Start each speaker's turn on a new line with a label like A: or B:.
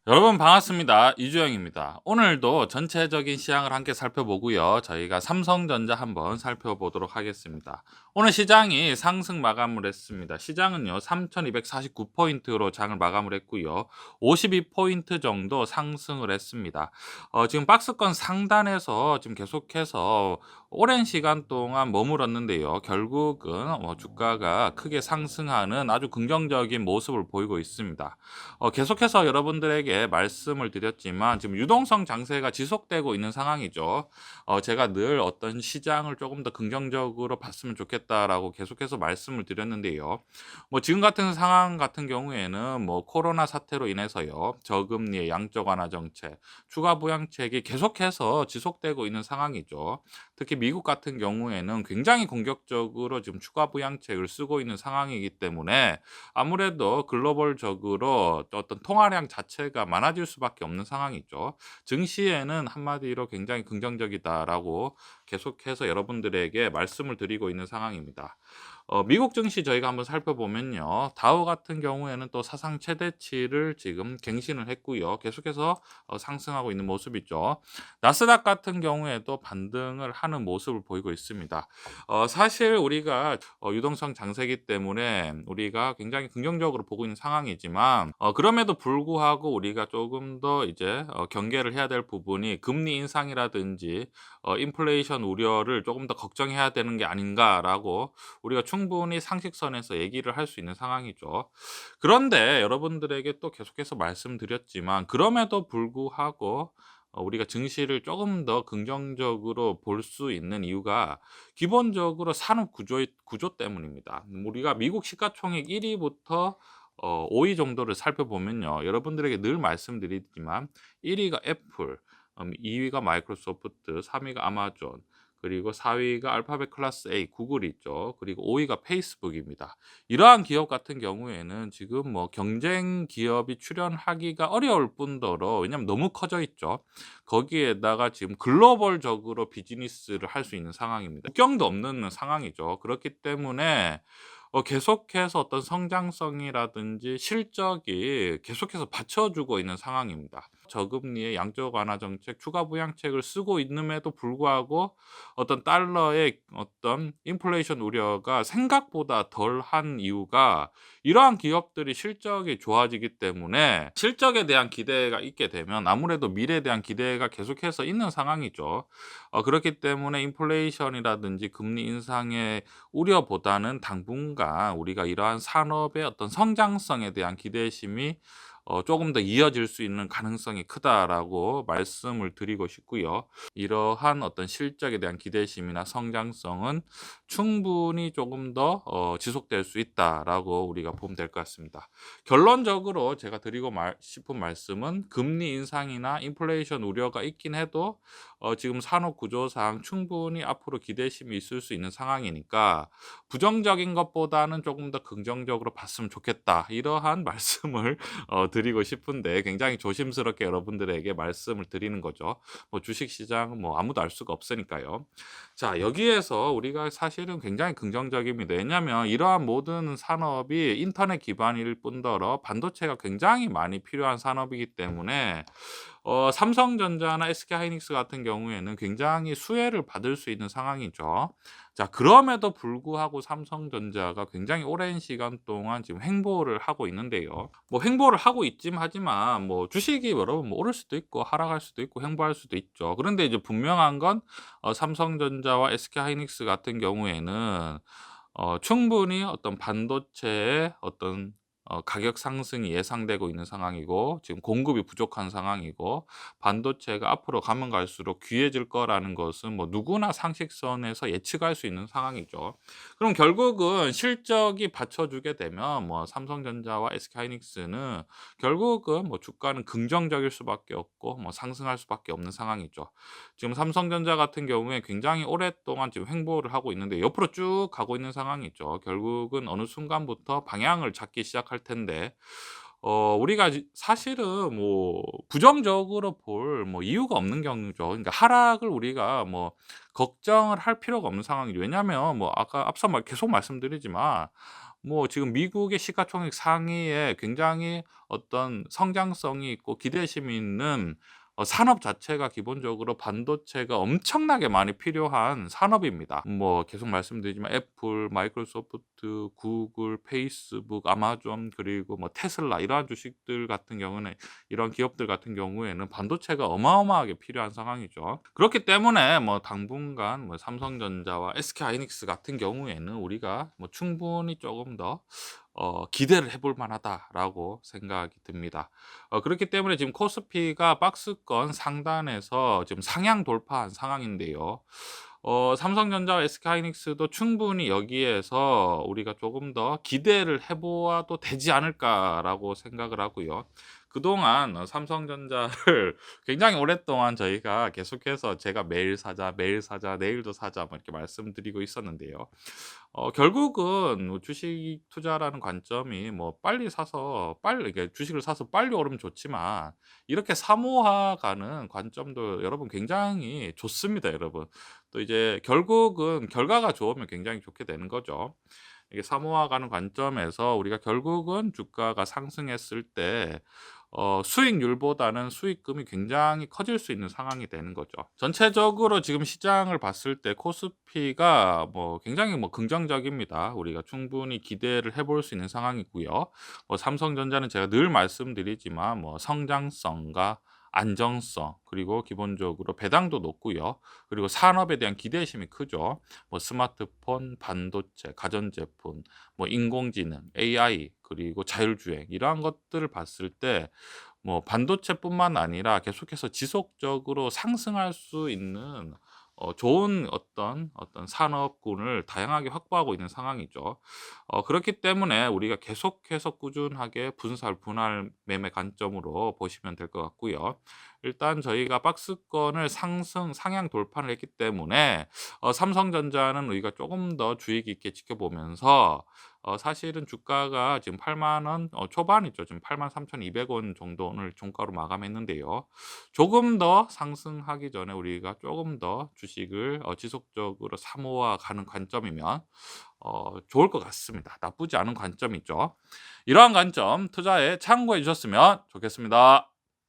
A: 여러분 반갑습니다. 이주영입니다. 오늘도 전체적인 시장을 함께 살펴보고요. 저희가 삼성전자 한번 살펴보도록 하겠습니다. 오늘 시장이 상승 마감을 했습니다. 시장은요, 3,249포인트로 장을 마감을 했고요. 52포인트 정도 상승을 했습니다. 지금 박스권 상단에서 지금 계속해서 오랜 시간 동안 머물렀는데요. 결국은 주가가 크게 상승하는 아주 긍정적인 모습을 보이고 있습니다. 계속해서 여러분들에게 말씀을 드렸지만 지금 유동성 장세가 지속되고 있는 상황이죠. 제가 늘 어떤 시장을 조금 더 긍정적으로 봤으면 좋겠다라고 계속해서 말씀을 드렸는데요. 지금 같은 상황 같은 경우에는 코로나 사태로 인해서요. 저금리의 양적 완화 정책, 추가 부양책이 계속해서 지속되고 있는 상황이죠. 특히 미국 같은 경우에는 굉장히 공격적으로 지금 추가 부양책을 쓰고 있는 상황이기 때문에 아무래도 글로벌적으로 어떤 통화량 자체가 많아질 수밖에 없는 상황이죠. 증시에는 한마디로 굉장히 긍정적이다라고 계속해서 여러분들에게 말씀을 드리고 있는 상황입니다. 미국 증시 저희가 한번 살펴보면요. 다우 같은 경우에는 또 사상 최대치를 지금 갱신을 했고요. 계속해서 상승하고 있는 모습이죠. 나스닥 같은 경우에도 반등을 하는 모습을 보이고 있습니다. 사실 우리가 유동성 장세기 때문에 우리가 굉장히 긍정적으로 보고 있는 상황이지만 그럼에도 불구하고 우리가 조금 더 이제 경계를 해야 될 부분이 금리 인상이라든지 인플레이션 우려를 조금 더 걱정해야 되는 게 아닌가라고 우리가 충분히 상식선에서 얘기를 할 수 있는 상황이죠. 그런데 여러분들에게 또 계속해서 말씀드렸지만 그럼에도 불구하고 우리가 증시를 조금 더 긍정적으로 볼 수 있는 이유가 기본적으로 산업 구조 때문입니다. 우리가 미국 시가총액 1 위부터 5위 정도를 살펴보면요. 여러분들에게 늘 말씀드리지만 1 위가 애플, 2 위가 마이크로소프트, 3 위가 아마존, 그리고 4 위가 알파벳 클래스 A 구글이 있죠. 그리고 5 위가 페이스북입니다. 이러한 기업 같은 경우에는 지금 경쟁 기업이 출연하기가 어려울 뿐더러, 왜냐하면 너무 커져 있죠. 거기에다가 지금 글로벌적으로 비즈니스를 할 수 있는 상황입니다. 국경도 없는 상황이죠. 그렇기 때문에 계속해서 어떤 성장성이라든지 실적이 계속해서 받쳐주고 있는 상황입니다. 저금리의 양적 완화 정책, 추가 부양책을 쓰고 있음에도 불구하고 어떤 달러의 어떤 인플레이션 우려가 생각보다 덜한 이유가 이러한 기업들이 실적이 좋아지기 때문에, 실적에 대한 기대가 있게 되면 아무래도 미래에 대한 기대가 계속해서 있는 상황이죠. 그렇기 때문에 인플레이션이라든지 금리 인상의 우려보다는 당분간 우리가 이러한 산업의 어떤 성장성에 대한 기대심이 조금 더 이어질 수 있는 가능성이 크다라고 말씀을 드리고 싶고요. 이러한 어떤 실적에 대한 기대심이나 성장성은 충분히 조금 더 지속될 수 있다라고 우리가 보면 될 것 같습니다. 결론적으로 제가 드리고 싶은 말씀은 금리 인상이나 인플레이션 우려가 있긴 해도 지금 산업 구조상 충분히 앞으로 기대심이 있을 수 있는 상황이니까 부정적인 것보다는 조금 더 긍정적으로 봤으면 좋겠다. 이러한 말씀을 드리고 싶은데 굉장히 조심스럽게 여러분들에게 말씀을 드리는 거죠. 주식 시장은 아무도 알 수가 없으니까요. 자, 여기에서 우리가 사실은 굉장히 긍정적입니다. 왜냐하면 이러한 모든 산업이 인터넷 기반일 뿐더러 반도체가 굉장히 많이 필요한 산업이기 때문에 삼성전자나 SK하이닉스 같은 경우에는 굉장히 수혜를 받을 수 있는 상황이죠. 자, 그럼에도 불구하고 삼성전자가 굉장히 오랜 시간 동안 지금 횡보를 하고 있는데요. 횡보를 하고 있긴 하지만 주식이 여러분 오를 수도 있고 하락할 수도 있고 횡보할 수도 있죠. 그런데 이제 분명한 건 삼성전자와 SK하이닉스 같은 경우에는 충분히 어떤 반도체의 어떤 가격 상승이 예상되고 있는 상황이고, 지금 공급이 부족한 상황이고, 반도체가 앞으로 가면 갈수록 귀해질 거라는 것은 누구나 상식선에서 예측할 수 있는 상황이죠. 그럼 결국은 실적이 받쳐주게 되면 삼성전자와 SK하이닉스는 결국은 주가는 긍정적일 수밖에 없고 상승할 수밖에 없는 상황이죠. 지금 삼성전자 같은 경우에 굉장히 오랫동안 지금 횡보를 하고 있는데 옆으로 쭉 가고 있는 상황이죠. 결국은 어느 순간부터 방향을 잡기 시작할 텐데 우리가 사실은 뭐 부정적으로 볼 뭐 이유가 없는 경우죠. 그러니까 하락을 우리가 뭐 걱정을 할 필요가 없는 상황이죠. 왜냐하면 뭐 아까 앞서 계속 말씀드리지만 뭐 지금 미국의 시가총액 상위에 굉장히 어떤 성장성이 있고 기대심이 있는 산업 자체가 기본적으로 반도체가 엄청나게 많이 필요한 산업입니다. 뭐 계속 말씀드리지만 애플, 마이크로소프트, 구글, 페이스북, 아마존 그리고 뭐 테슬라 이러한 주식들 같은 경우는 이런 기업들 같은 경우에는 반도체가 어마어마하게 필요한 상황이죠. 그렇기 때문에 뭐 당분간 뭐 삼성전자와 SK하이닉스 같은 경우에는 우리가 뭐 충분히 조금 더 기대를 해볼 만하다라고 생각이 듭니다. 그렇기 때문에 지금 코스피가 박스권 상단에서 지금 상향 돌파한 상황인데요. 삼성전자와 SK하이닉스도 충분히 여기에서 우리가 조금 더 기대를 해 보아도 되지 않을까라고 생각을 하고요. 그동안 삼성전자를 굉장히 오랫동안 저희가 계속해서 제가 "매일 사자, 매일 사자, 내일도 사자." 뭐 이렇게 말씀드리고 있었는데요. 결국은 뭐 주식 투자라는 관점이 뭐 빨리 사서 빨리 이게 주식을 사서 빨리 오르면 좋지만 이렇게 사모아 가는 관점도 여러분 굉장히 좋습니다, 여러분. 또 이제 결국은 결과가 좋으면 굉장히 좋게 되는 거죠. 이게 사모아 가는 관점에서 우리가 결국은 주가가 상승했을 때 수익률보다는 수익금이 굉장히 커질 수 있는 상황이 되는 거죠. 전체적으로 지금 시장을 봤을 때 코스피가 뭐 굉장히 뭐 긍정적입니다. 우리가 충분히 기대를 해볼 수 있는 상황이고요. 삼성전자는 제가 늘 말씀드리지만 뭐 성장성과 안정성 그리고 기본적으로 배당도 높고요. 그리고 산업에 대한 기대심이 크죠. 뭐 스마트폰, 반도체, 가전제품, 뭐 인공지능, AI 그리고 자율주행 이러한 것들을 봤을 때 뭐 반도체뿐만 아니라 계속해서 지속적으로 상승할 수 있는 좋은 어떤 산업군을 다양하게 확보하고 있는 상황이죠. 그렇기 때문에 우리가 계속해서 꾸준하게 분할, 분할 매매 관점으로 보시면 될 것 같고요. 일단 저희가 박스권을 상향 돌파를 했기 때문에 삼성전자는 우리가 조금 더 주의 깊게 지켜보면서 사실은 주가가 지금 8만 원 초반이죠. 지금 83,200원 정도 오늘 종가로 마감했는데요. 조금 더 상승하기 전에 우리가 조금 더 주식을 지속적으로 사모아 가는 관점이면 좋을 것 같습니다. 나쁘지 않은 관점이죠. 이러한 관점 투자에 참고해 주셨으면 좋겠습니다.